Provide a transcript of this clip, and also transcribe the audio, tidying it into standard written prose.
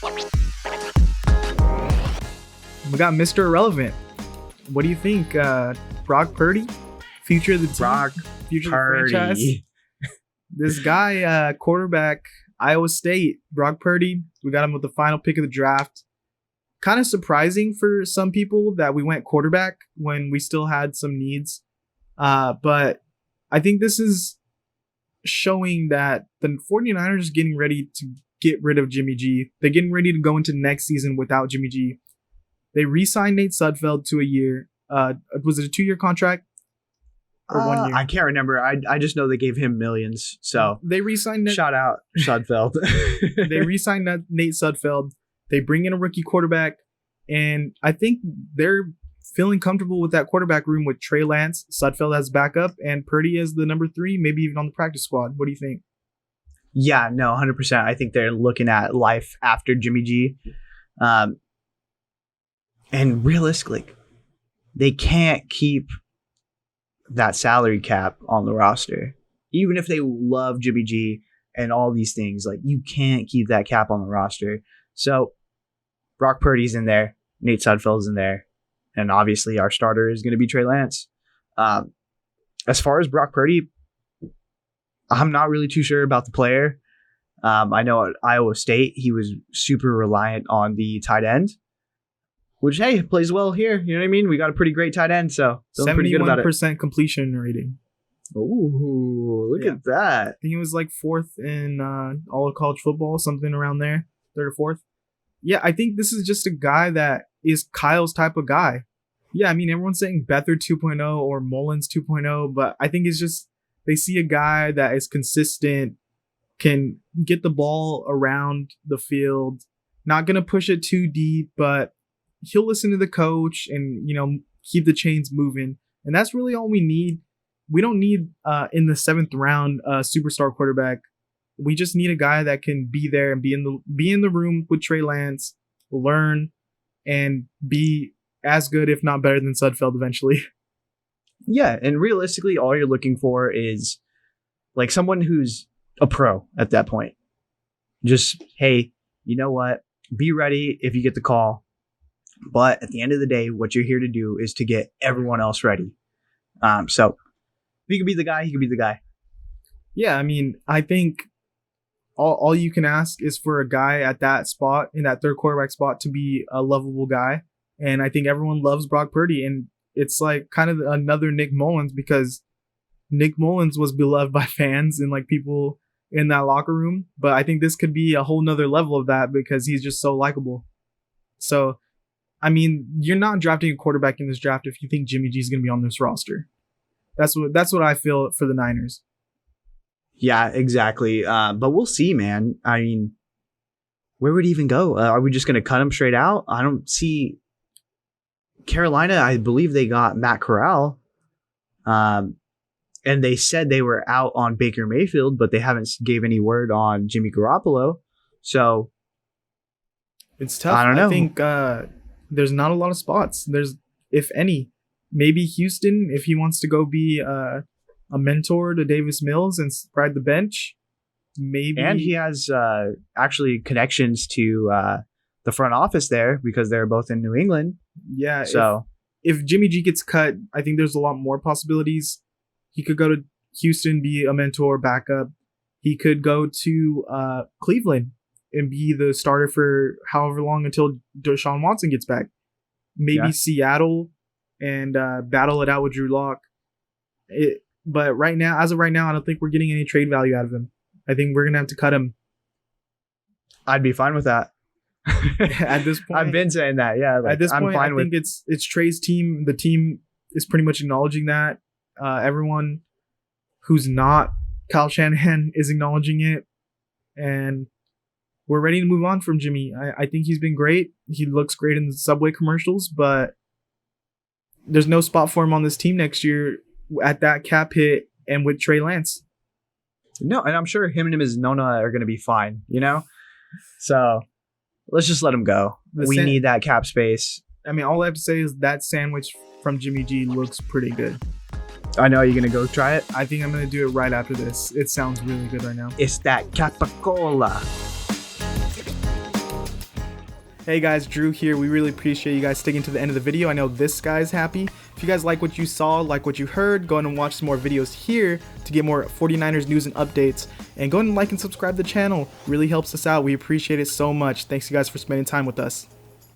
We got Mr. Irrelevant. What do you think? Brock Purdy? Future of the team? Brock Future Purdy. of the franchise? This guy, quarterback, Iowa State, Brock Purdy. We got him with the final pick of the draft. Kind of surprising for some people that we went quarterback when we still had some needs. But I think this is showing that the 49ers are getting ready to get rid of Jimmy G. They're getting ready to go into next season without Jimmy G. They re-signed Nate Sudfeld to a year. Was it a 2-year contract? Or 1 year? I can't remember. I just know they gave him millions. So they re-signed shout out Sudfeld. They re-signed Nate Sudfeld. They bring in a rookie quarterback, and I think they're feeling comfortable with that quarterback room with Trey Lance, Sudfeld as backup, and Purdy as the number 3, maybe even on the practice squad. What do you think? Yeah, no, 100%. I think they're looking at life after Jimmy G. And realistically, they can't keep that salary cap on the roster. Even if they love Jimmy G and all these things, like, you can't keep that cap on the roster. So Brock Purdy's in there, Nate Sudfeld's in there, and obviously our starter is going to be Trey Lance. As far as Brock Purdy, I'm not really too sure about the player. I know at Iowa State, he was super reliant on the tight end, which, hey, plays well here. You know what I mean? We got a pretty great tight end, so feeling pretty good about it. 71% completion rating. Ooh, look at that. I think it was like 4th in all of college football, something around there, 3rd or 4th. Yeah, I think this is just a guy that is Kyle's type of guy. Yeah, I mean, everyone's saying Beathard 2.0 or Mullins 2.0, but I think it's just they see a guy that is consistent, can get the ball around the field, not going to push it too deep, but he'll listen to the coach and, keep the chains moving. And that's really all we need. We don't need in the 7th round a superstar quarterback. We just need a guy that can be there and be in the room with Trey Lance, learn, and be as good, if not better than Sudfeld eventually. Yeah, and realistically, all you're looking for is like someone who's a pro at that point. Just, hey, you know what? Be ready if you get the call. But at the end of the day, what you're here to do is to get everyone else ready. So if he could be the guy, he could be the guy. Yeah, I mean, I think all you can ask is for a guy at that spot, in that 3rd quarterback spot, to be a lovable guy. And I think everyone loves Brock Purdy. And it's like kind of another Nick Mullins, because Nick Mullins was beloved by fans and like people in that locker room. But I think this could be a whole nother level of that because he's just so likable. So, I mean, you're not drafting a quarterback in this draft if you think Jimmy G is going to be on this roster. That's what I feel for the Niners. Yeah, exactly. But we'll see, man. I mean, where would he even go? Are we just going to cut him straight out? I don't see. Carolina, I believe they got Matt Corral. And they said they were out on Baker Mayfield, but they haven't gave any word on Jimmy Garoppolo. So it's tough. I don't know. I think there's not a lot of spots. There's, if any, maybe Houston, if he wants to go be a mentor to Davis Mills and ride the bench. Maybe. And he has actually connections to the front office there because they're both in New England. Yeah. So if Jimmy G gets cut, I think there's a lot more possibilities. He could go to Houston, be a mentor, backup. He could go to Cleveland and be the starter for however long until Deshaun Watson gets back. Maybe Seattle and battle it out with Drew Lock. But right now, as of right now, I don't think we're getting any trade value out of him. I think we're going to have to cut him. I'd be fine with that. At this point, I've been saying that. Yeah. At this point, I'm fine I think it's Trey's team. The team is pretty much acknowledging that. Everyone who's not Kyle Shanahan is acknowledging it. And we're ready to move on from Jimmy. I think he's been great. He looks great in the Subway commercials, but there's no spot for him on this team next year at that cap hit and with Trey Lance. No, and I'm sure him and Ms. Nona are going to be fine, So let's just let him go. We need that cap space. I mean, all I have to say is that sandwich from Jimmy G looks pretty good. I know. You're going to go try it? I think I'm going to do it right after this. It sounds really good right now. It's that Capicola. Hey guys, Drew here. We really appreciate you guys sticking to the end of the video. I know this guy's happy. If you guys like what you saw, like what you heard, go ahead and watch some more videos here to get more 49ers news and updates. And go ahead and like and subscribe to the channel. Really helps us out. We appreciate it so much. Thanks you guys for spending time with us.